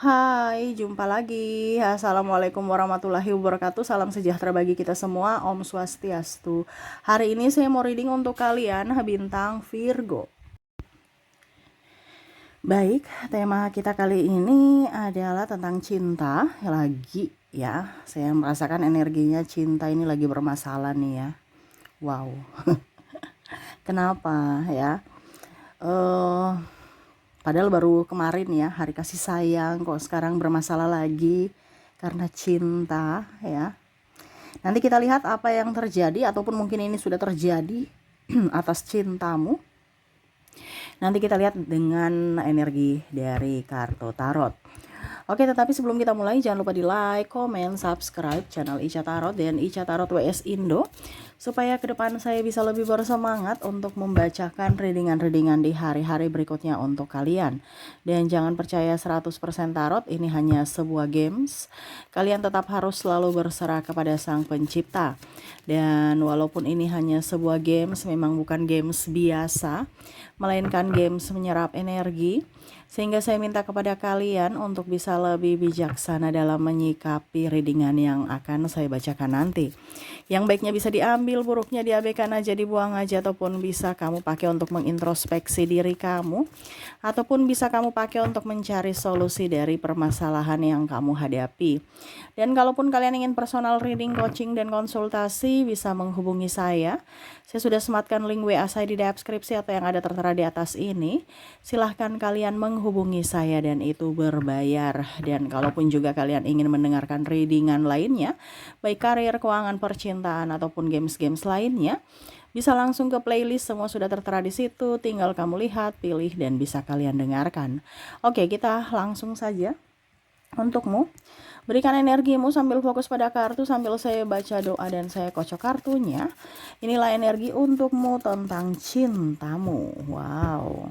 Hai, jumpa lagi. Assalamualaikum warahmatullahi wabarakatuh. Salam sejahtera bagi kita semua. Om Swastiastu. Hari ini saya mau reading untuk kalian bintang Virgo. Baik, tema kita kali ini adalah tentang cinta. Lagi ya, saya merasakan energinya cinta ini lagi bermasalah nih ya. Wow. Kenapa ya? Eh Padahal baru kemarin ya hari kasih sayang, kok sekarang bermasalah lagi karena cinta ya. Nanti kita lihat apa yang terjadi ataupun mungkin ini sudah terjadi atas cintamu. Nanti kita lihat dengan energi dari kartu tarot. Oke, tetapi sebelum kita mulai jangan lupa di like, comment, subscribe channel Ica Tarot dan Ica Tarot WS Indo supaya ke depan saya bisa lebih bersemangat untuk membacakan readingan-readingan di hari-hari berikutnya untuk kalian. Dan jangan percaya 100% tarot, ini hanya sebuah games. Kalian tetap harus selalu berserah kepada Sang Pencipta. Dan walaupun ini hanya sebuah games, memang bukan games biasa, melainkan games menyerap energi. Sehingga saya minta kepada kalian untuk bisa lebih bijaksana dalam menyikapi readingan yang akan saya bacakan nanti. Yang baiknya bisa diambil, buruknya diabaikan aja, dibuang aja, ataupun bisa kamu pakai untuk mengintrospeksi diri kamu, ataupun bisa kamu pakai untuk mencari solusi dari permasalahan yang kamu hadapi. Dan kalaupun kalian ingin personal reading, coaching, dan konsultasi, bisa menghubungi saya. Saya sudah sematkan link WA saya di deskripsi atau yang ada tertera di atas ini. Silahkan kalian menghubungi saya dan itu berbayar. Dan kalaupun juga kalian ingin mendengarkan readingan lainnya, baik karir, keuangan, percintaan, ataupun games-games lainnya, bisa langsung ke playlist, semua sudah tertera di situ. Tinggal kamu lihat, pilih, dan bisa kalian dengarkan. Oke, kita langsung saja untukmu. Berikan energimu sambil fokus pada kartu sambil saya baca doa dan saya kocok kartunya. Inilah energi untukmu tentang cintamu. Wow.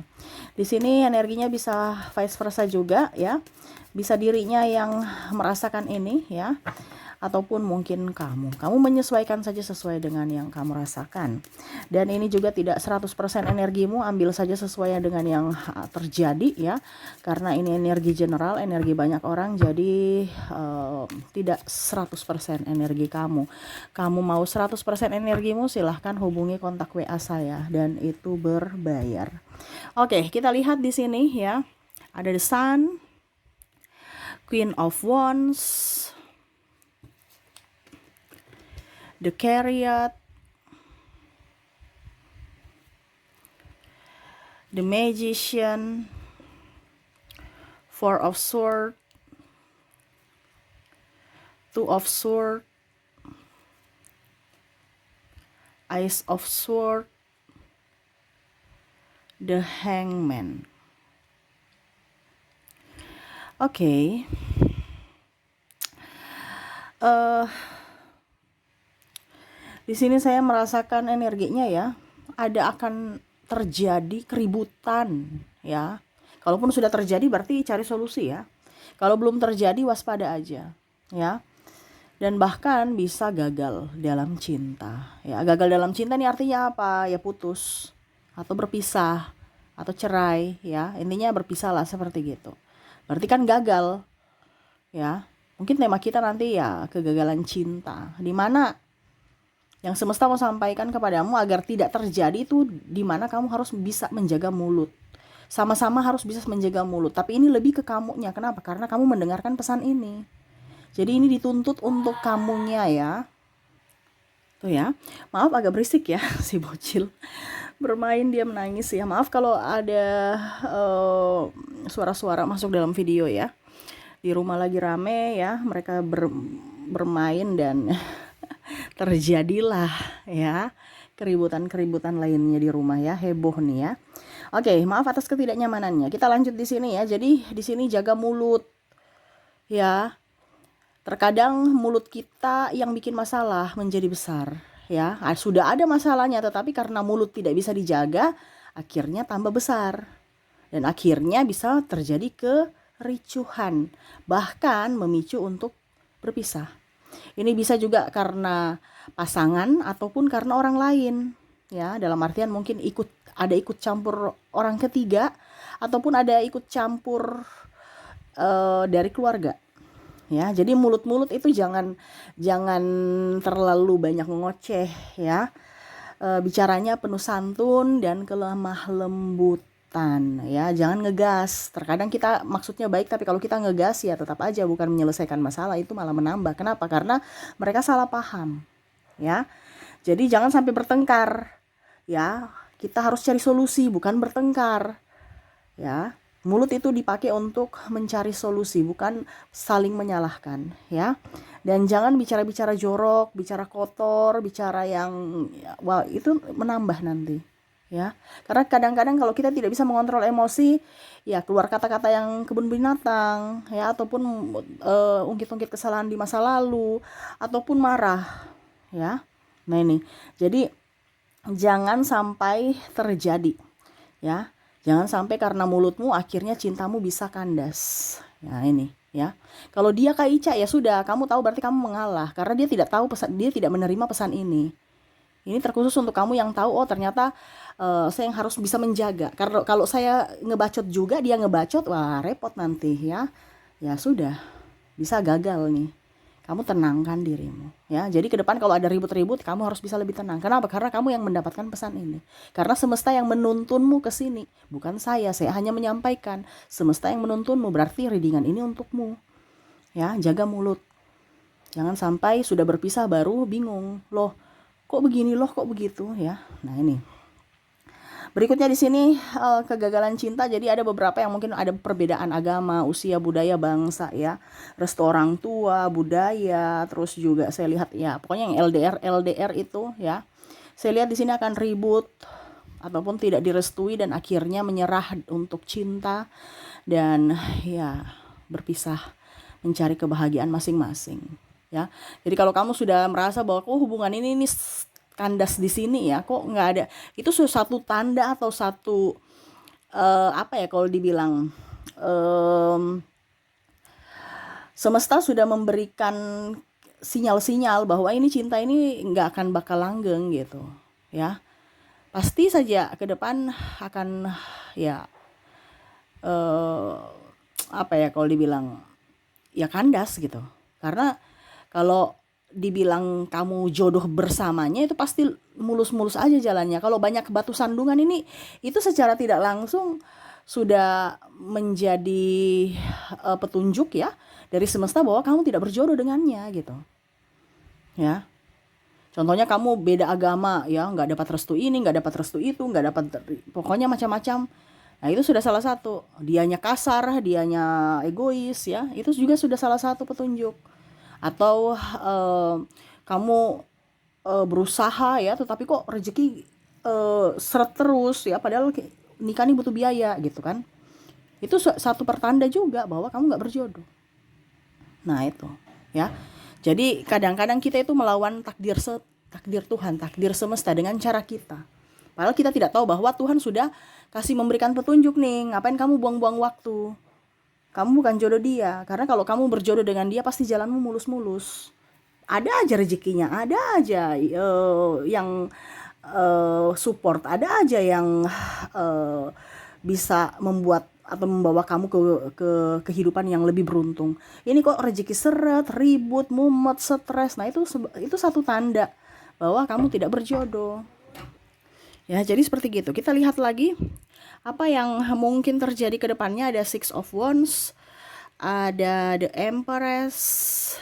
Di sini energinya bisa vice versa juga ya. Bisa dirinya yang merasakan ini ya. Ataupun mungkin kamu menyesuaikan saja sesuai dengan yang kamu rasakan. Dan ini juga tidak 100% energimu, ambil saja sesuai dengan yang terjadi ya, karena ini energi general, energi banyak orang, jadi tidak 100% energi kamu mau 100% energimu, silahkan hubungi kontak WA saya dan itu berbayar. Oke, kita lihat di sini ya, ada the Sun, Queen of Wands, the Chariot, the Magician, Four of Swords, Two of Swords, Ace of Swords, the Hangman. Oke. Di sini saya merasakan energinya ya, ada akan terjadi keributan ya. Kalaupun sudah terjadi berarti cari solusi ya. Kalau belum terjadi waspada aja ya. Dan bahkan bisa gagal dalam cinta ya. Gagal dalam cinta ini artinya apa? Ya putus atau berpisah atau cerai ya. Intinya berpisah lah seperti gitu. Berarti kan gagal ya. Mungkin tema kita nanti ya kegagalan cinta. Di mana yang semesta mau sampaikan kepadamu agar tidak terjadi itu, dimana kamu harus bisa menjaga mulut. Sama-sama harus bisa menjaga mulut. Tapi ini lebih ke kamunya. Kenapa? Karena kamu mendengarkan pesan ini. Jadi ini dituntut untuk kamunya ya. Tuh ya. Maaf agak berisik ya si bocil. Bermain dia menangis ya. Maaf kalau ada suara-suara masuk dalam video ya. Di rumah lagi rame ya. Mereka bermain dan terjadilah ya keributan-keributan lainnya di rumah ya, heboh nih ya. Oke, maaf atas ketidaknyamanannya. Kita lanjut di sini ya. Jadi di sini jaga mulut ya. Terkadang mulut kita yang bikin masalah menjadi besar ya. Sudah ada masalahnya tetapi karena mulut tidak bisa dijaga, akhirnya tambah besar. Dan akhirnya bisa terjadi kericuhan, bahkan memicu untuk berpisah. Ini bisa juga karena pasangan ataupun karena orang lain ya, dalam artian mungkin ikut campur orang ketiga ataupun ada ikut campur dari keluarga. Ya, jadi mulut-mulut itu jangan jangan terlalu banyak ngoceh ya. Bicaranya penuh santun dan kelemah lembutan ya. Jangan ngegas. Terkadang kita maksudnya baik tapi kalau kita ngegas ya tetap aja bukan menyelesaikan masalah, itu malah menambah. Kenapa? Karena mereka salah paham ya. Jadi jangan sampai bertengkar ya. Kita harus cari solusi bukan bertengkar ya. Mulut itu dipakai untuk mencari solusi, bukan saling menyalahkan ya. Dan jangan bicara-bicara jorok, bicara kotor, bicara yang wah itu menambah nanti ya. Karena kadang-kadang kalau kita tidak bisa mengontrol emosi, ya keluar kata-kata yang kebun binatang ya, ataupun ungkit-ungkit kesalahan di masa lalu, ataupun marah ya. Nah ini, jadi jangan sampai terjadi ya. Jangan sampai karena mulutmu akhirnya cintamu bisa kandas. Ya ini ya. Kalau dia Kak Ica ya sudah, kamu tahu berarti kamu mengalah karena dia tidak tahu pesan, dia tidak menerima pesan ini. Ini terkhusus untuk kamu yang tahu, oh ternyata saya yang harus bisa menjaga. Karena kalau saya ngebacot juga dia ngebacot, wah repot nanti ya. Ya sudah, bisa gagal nih. Kamu tenangkan dirimu ya. Jadi ke depan kalau ada ribut-ribut kamu harus bisa lebih tenang. Kenapa? Karena kamu yang mendapatkan pesan ini. Karena semesta yang menuntunmu ke sini, bukan saya hanya menyampaikan. Semesta yang menuntunmu, berarti readingan ini untukmu. Ya, jaga mulut. Jangan sampai sudah berpisah baru bingung. Loh, kok begini, loh kok begitu ya. Nah, ini. Berikutnya di sini kegagalan cinta. Jadi ada beberapa yang mungkin ada perbedaan agama, usia, budaya, bangsa ya, restu orang tua, budaya, terus juga saya lihat ya, pokoknya yang LDR itu ya. Saya lihat di sini akan ribut ataupun tidak direstui dan akhirnya menyerah untuk cinta dan ya berpisah mencari kebahagiaan masing-masing ya. Jadi kalau kamu sudah merasa bahwa hubungan ini kandas di sini ya, kok nggak ada, itu satu tanda atau satu apa ya kalau dibilang semesta sudah memberikan sinyal-sinyal bahwa ini cinta ini nggak akan bakal langgeng gitu ya. Pasti saja ke depan akan ya apa ya kalau dibilang ya kandas gitu. Karena kalau dibilang kamu jodoh bersamanya itu pasti mulus-mulus aja jalannya. Kalau banyak batu sandungan ini, itu secara tidak langsung sudah menjadi petunjuk ya dari semesta bahwa kamu tidak berjodoh dengannya gitu ya. Contohnya kamu beda agama ya, nggak dapat restu ini, nggak dapat restu itu, nggak dapat, pokoknya macam-macam. Nah itu sudah salah satu, dianya kasar, dianya egois ya, itu juga sudah salah satu petunjuk. Atau kamu berusaha ya tetapi kok rezeki seret terus ya, padahal nikah ini butuh biaya gitu kan. Itu satu pertanda juga bahwa kamu nggak berjodoh. Nah itu ya. Jadi kadang-kadang kita itu melawan takdir Tuhan, takdir semesta dengan cara kita. Padahal kita tidak tahu bahwa Tuhan sudah kasih memberikan petunjuk nih, ngapain kamu buang-buang waktu. Kamu bukan jodoh dia. Karena kalau kamu berjodoh dengan dia pasti jalanmu mulus-mulus. Ada aja rezekinya, ada aja yang support, ada aja yang bisa membuat atau membawa kamu ke kehidupan yang lebih beruntung. Ini kok rezeki seret, ribut, mumet, stres. Nah itu satu tanda bahwa kamu tidak berjodoh. Ya, jadi seperti gitu. Kita lihat lagi apa yang mungkin terjadi ke depannya. Ada Six of Wands, ada The Empress,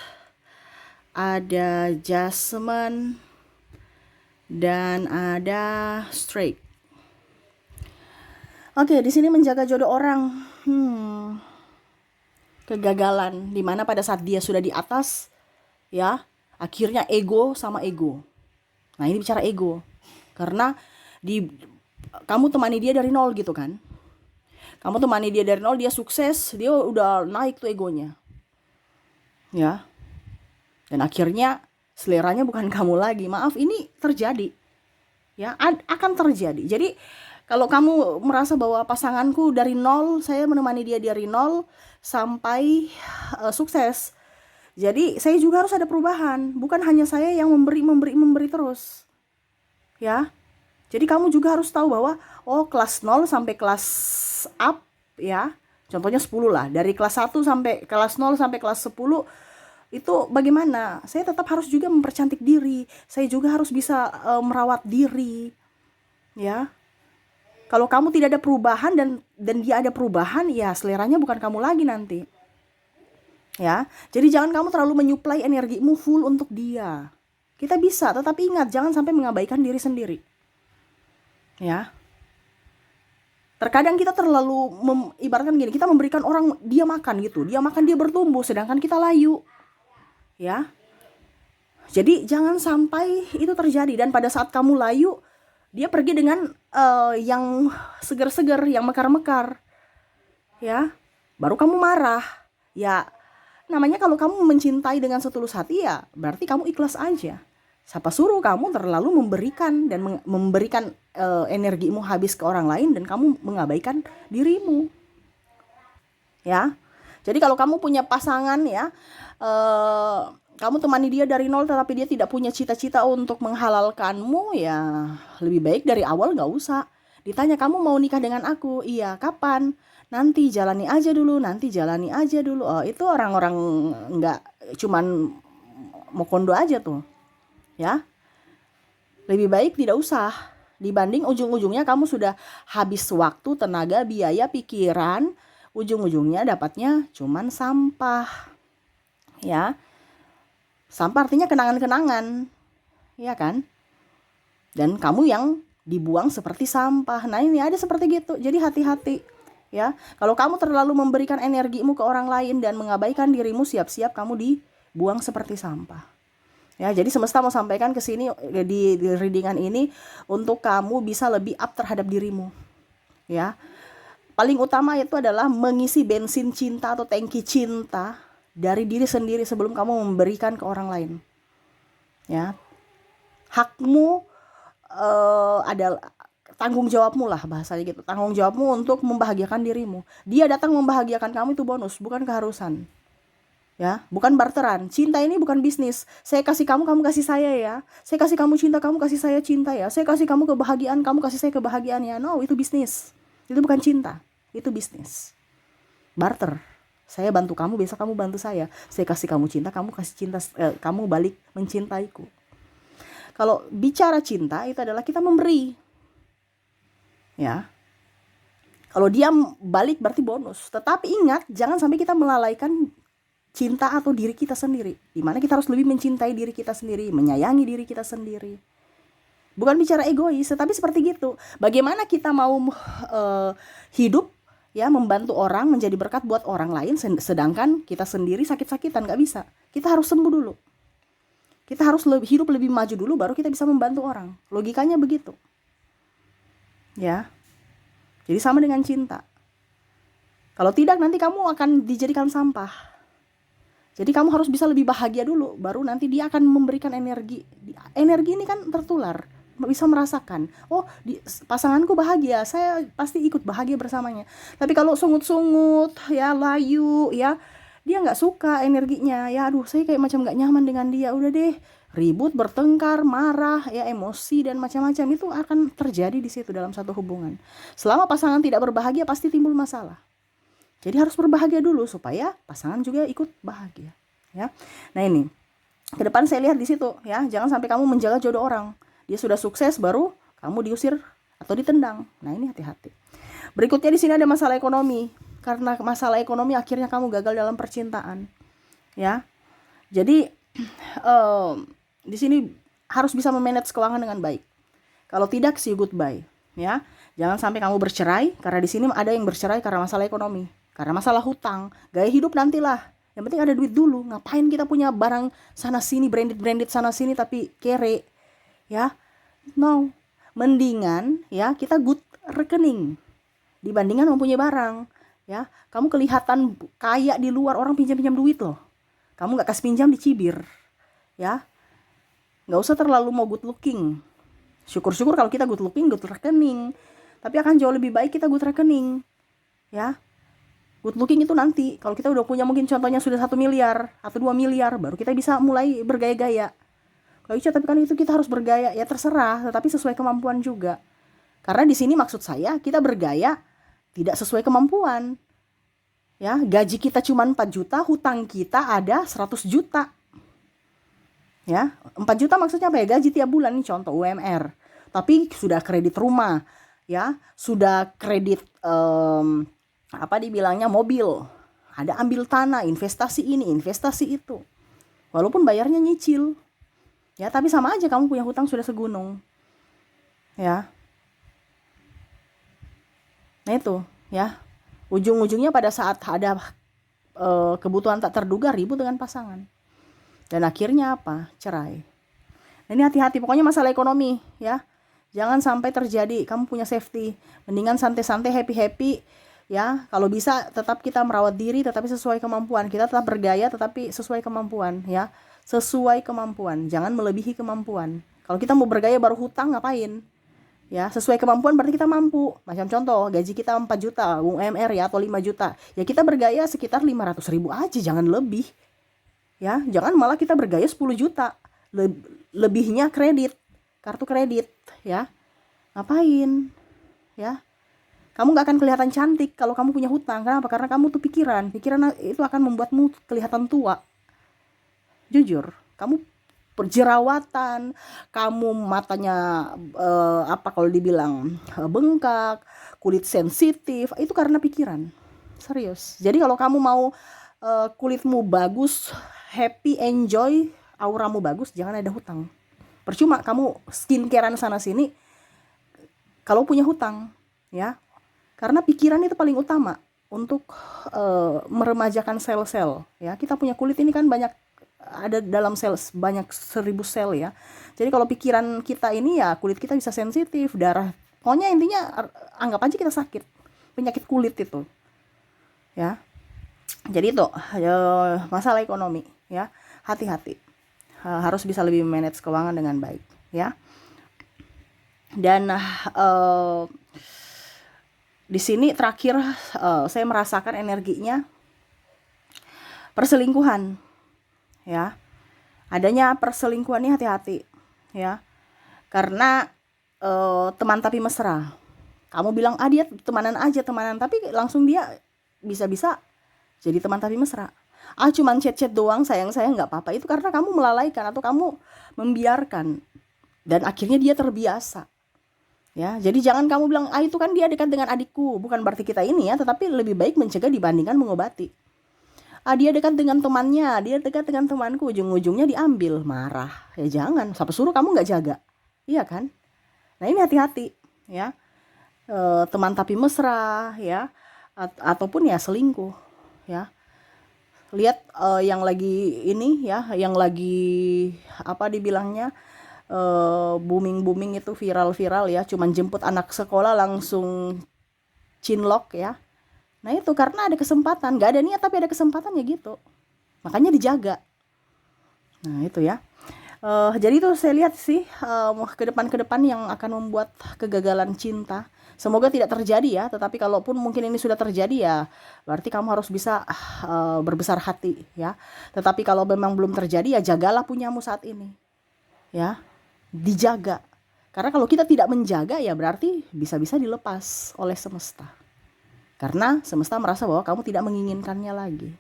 ada Jasmine, dan ada Straight. Oke, di sini menjaga jodoh orang. Kegagalan dimana pada saat dia sudah di atas ya, akhirnya ego sama ego. Nah, ini bicara ego. Karena kamu temani dia dari nol gitu kan. Kamu temani dia dari nol, dia sukses, dia udah naik tuh egonya. Ya. Dan akhirnya seleranya bukan kamu lagi. Maaf, ini terjadi. Ya, akan terjadi. Jadi kalau kamu merasa bahwa pasanganku dari nol, saya menemani dia dari nol sampai sukses. Jadi saya juga harus ada perubahan. Bukan hanya saya yang memberi terus. Ya. Jadi kamu juga harus tahu bahwa kelas 0 sampai kelas up ya, Contohnya 10 lah, dari kelas 1 sampai kelas 0 sampai kelas 10 itu bagaimana? Saya tetap harus juga mempercantik diri. Saya juga harus bisa merawat diri, ya. Kalau kamu tidak ada perubahan dan dia ada perubahan, ya seleranya bukan kamu lagi nanti. Ya. Jadi jangan kamu terlalu menyuplai energimu full untuk dia. Kita bisa, tetapi ingat jangan sampai mengabaikan diri sendiri. Ya. Terkadang kita terlalu ibaratkan gini, kita memberikan orang dia makan gitu. Dia makan, dia bertumbuh, sedangkan kita layu. Ya. Jadi jangan sampai itu terjadi, dan pada saat kamu layu, dia pergi dengan yang segar-segar, yang mekar-mekar. Ya. Baru kamu marah. Ya, namanya kalau kamu mencintai dengan setulus hati, ya berarti kamu ikhlas aja. Siapa suruh kamu terlalu memberikan dan memberikan energimu habis ke orang lain dan kamu mengabaikan dirimu. Ya. Jadi kalau kamu punya pasangan, ya, kamu temani dia dari nol tetapi dia tidak punya cita-cita untuk menghalalkanmu, ya lebih baik dari awal nggak usah. Ditanya, kamu mau nikah dengan aku? Iya, kapan? Nanti jalani aja dulu, nanti jalani aja dulu. Oh, itu orang-orang nggak, cuman mau kondo aja tuh. Ya, lebih baik tidak usah, dibanding ujung-ujungnya kamu sudah habis waktu, tenaga, biaya, pikiran, ujung-ujungnya dapatnya cuman sampah. Ya, sampah artinya kenangan-kenangan, ya kan? Dan kamu yang dibuang seperti sampah. Nah, ini ada seperti gitu. Jadi hati-hati, ya. Kalau kamu terlalu memberikan energimu ke orang lain dan mengabaikan dirimu, siap-siap kamu dibuang seperti sampah. Ya, jadi semesta mau sampaikan ke sini di readingan ini untuk kamu bisa lebih up terhadap dirimu. Ya. Paling utama itu adalah mengisi bensin cinta atau tangki cinta dari diri sendiri sebelum kamu memberikan ke orang lain. Ya. Hakmu adalah tanggung jawabmu lah, bahasanya gitu. Tanggung jawabmu untuk membahagiakan dirimu. Dia datang membahagiakan kamu itu bonus, bukan keharusan. Ya, bukan barteran. Cinta ini bukan bisnis. Saya kasih kamu, kamu kasih saya ya. Saya kasih kamu cinta, kamu kasih saya cinta ya. Saya kasih kamu kebahagiaan, kamu kasih saya kebahagiaan ya. No, itu bisnis. Itu bukan cinta. Itu bisnis. Barter. Saya bantu kamu, besok kamu bantu saya. Saya kasih kamu cinta, kamu kasih cinta, kamu balik mencintaiku. Kalau bicara cinta itu adalah kita memberi. Ya. Kalau dia balik berarti bonus. Tetapi ingat, jangan sampai kita melalaikan cinta atau diri kita sendiri, dimana kita harus lebih mencintai diri kita sendiri, menyayangi diri kita sendiri. Bukan bicara egois, tetapi seperti gitu. Bagaimana kita mau hidup, ya, membantu orang, menjadi berkat buat orang lain, sedangkan kita sendiri sakit-sakitan, nggak bisa. Kita harus sembuh dulu. Kita harus hidup lebih maju dulu, baru kita bisa membantu orang. Logikanya begitu. Ya. Jadi sama dengan cinta. Kalau tidak, nanti kamu akan dijadikan sampah. Jadi kamu harus bisa lebih bahagia dulu, baru nanti dia akan memberikan energi. Energi ini kan tertular, bisa merasakan. Oh, pasanganku bahagia, saya pasti ikut bahagia bersamanya. Tapi kalau sungut-sungut, ya layu, ya dia nggak suka energinya. Ya aduh, saya kayak macam nggak nyaman dengan dia. Udah deh, ribut, bertengkar, marah, ya emosi dan macam-macam itu akan terjadi di situ dalam satu hubungan. Selama pasangan tidak berbahagia, pasti timbul masalah. Jadi harus berbahagia dulu supaya pasangan juga ikut bahagia, ya. Nah, ini ke depan saya lihat di situ, ya. Jangan sampai kamu menjaga jodoh orang. Dia sudah sukses baru kamu diusir atau ditendang. Nah, ini hati-hati. Berikutnya di sini ada masalah ekonomi. Karena masalah ekonomi akhirnya kamu gagal dalam percintaan, ya. Jadi di sini harus bisa memanage keuangan dengan baik. Kalau tidak, see goodbye, ya. Jangan sampai kamu bercerai, karena di sini ada yang bercerai karena masalah ekonomi. Karena masalah hutang, gaya hidup nantilah. Yang penting ada duit dulu. Ngapain kita punya barang sana sini, branded sana sini tapi kere, ya? No. Mendingan, ya, kita good rekening dibandingkan mempunyai barang, ya. Kamu kelihatan kaya di luar, orang pinjam-pinjam duit loh. Kamu nggak kasih pinjam, dicibir, ya. Nggak usah terlalu mau good looking. Syukur-syukur kalau kita good looking, good rekening. Tapi akan jauh lebih baik kita good rekening, ya. Good looking itu nanti, kalau kita udah punya mungkin contohnya sudah 1 miliar atau 2 miliar, baru kita bisa mulai bergaya-gaya. Kalau tapi kan itu kita harus bergaya, ya terserah, tetapi sesuai kemampuan juga. Karena di sini maksud saya, kita bergaya tidak sesuai kemampuan. Ya, gaji kita cuma 4 juta, hutang kita ada 100 juta. Ya, 4 juta maksudnya apa ya? Gaji tiap bulan nih, contoh UMR. Tapi sudah kredit rumah, ya, sudah kredit apa dibilangnya mobil. Ada ambil tanah, investasi ini, investasi itu. Walaupun bayarnya nyicil. Ya, tapi sama aja kamu punya hutang sudah segunung. Ya. Nah itu, ya. Ujung-ujungnya pada saat ada kebutuhan tak terduga, ribut dengan pasangan. Dan akhirnya apa? Cerai. Nah, ini hati-hati, pokoknya masalah ekonomi, ya. Jangan sampai terjadi, kamu punya safety. Mendingan santai-santai, happy-happy, ya. Kalau bisa tetap kita merawat diri tetapi sesuai kemampuan. Kita tetap bergaya tetapi sesuai kemampuan, ya. Sesuai kemampuan, jangan melebihi kemampuan. Kalau kita mau bergaya baru hutang, ngapain? Ya, sesuai kemampuan berarti kita mampu. Macam contoh, gaji kita 4 juta, UMR ya, atau 5 juta. Ya kita bergaya sekitar 500 ribu aja, jangan lebih. Ya, jangan malah kita bergaya 10 juta. Lebihnya kredit, kartu kredit, ya. Ngapain? Ya. Kamu gak akan kelihatan cantik kalau kamu punya hutang. Kenapa? Karena kamu tuh pikiran itu akan membuatmu kelihatan tua. Jujur, kamu berjerawatan, kamu matanya apa kalau dibilang bengkak, kulit sensitif, itu karena pikiran. Serius. Jadi kalau kamu mau kulitmu bagus, happy, enjoy, auramu bagus, jangan ada hutang. Percuma kamu skincarean sana sini kalau punya hutang, ya. Karena pikiran itu paling utama untuk meremajakan sel-sel, ya. Kita punya kulit ini kan banyak, ada dalam sel banyak 1000 sel, ya. Jadi kalau pikiran kita ini, ya kulit kita bisa sensitif, darah, pokoknya intinya anggap aja kita sakit, penyakit kulit itu, ya. Jadi itu masalah ekonomi, ya. Hati-hati, harus bisa lebih manage keuangan dengan baik, ya. Dan di sini terakhir saya merasakan energinya perselingkuhan, ya. Adanya perselingkuhan ini hati-hati, ya. Karena teman tapi mesra. Kamu bilang dia temanan aja, tapi langsung dia bisa-bisa jadi teman tapi mesra. Cuman chat-chat doang, sayang-sayang, nggak apa-apa. Itu karena kamu melalaikan atau kamu membiarkan, dan akhirnya dia terbiasa. Ya, jadi jangan kamu bilang itu kan dia dekat dengan adikku. Bukan berarti kita ini, ya, tetapi lebih baik mencegah dibandingkan mengobati. Dia dekat dengan temannya, dia dekat dengan temanku, ujung-ujungnya diambil, marah. Ya jangan, siapa suruh kamu nggak jaga, iya kan? Nah ini hati-hati, ya. Teman tapi mesra, ya, ataupun ya selingkuh, ya. Lihat yang lagi ini, ya, yang lagi apa dibilangnya booming itu, viral ya, cuman jemput anak sekolah langsung cinlok, ya. Nah itu karena ada kesempatan, gak ada niat tapi ada kesempatan, ya gitu, makanya dijaga. Nah itu, ya. Jadi itu saya lihat sih ke depan yang akan membuat kegagalan cinta. Semoga tidak terjadi, ya, tetapi kalaupun mungkin ini sudah terjadi, ya berarti kamu harus bisa berbesar hati, ya. Tetapi kalau memang belum terjadi, ya jagalah punyamu saat ini, ya. Dijaga. Karena kalau kita tidak menjaga, ya berarti bisa-bisa dilepas oleh semesta. Karena semesta merasa bahwa kamu tidak menginginkannya lagi.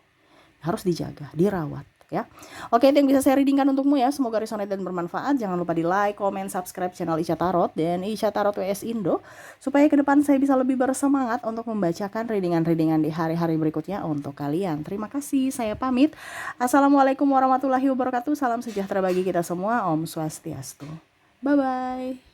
Harus dijaga, dirawat, ya. Oke, itu yang bisa saya readingkan untukmu, ya. Semoga resonate dan bermanfaat. Jangan lupa di like, comment, subscribe channel Ica Tarot dan Ica Tarot WS Indo, supaya ke depan saya bisa lebih bersemangat untuk membacakan readingan-readingan di hari-hari berikutnya untuk kalian. Terima kasih, saya pamit. Assalamualaikum warahmatullahi wabarakatuh. Salam sejahtera bagi kita semua. Om Swastiastu. Bye-bye.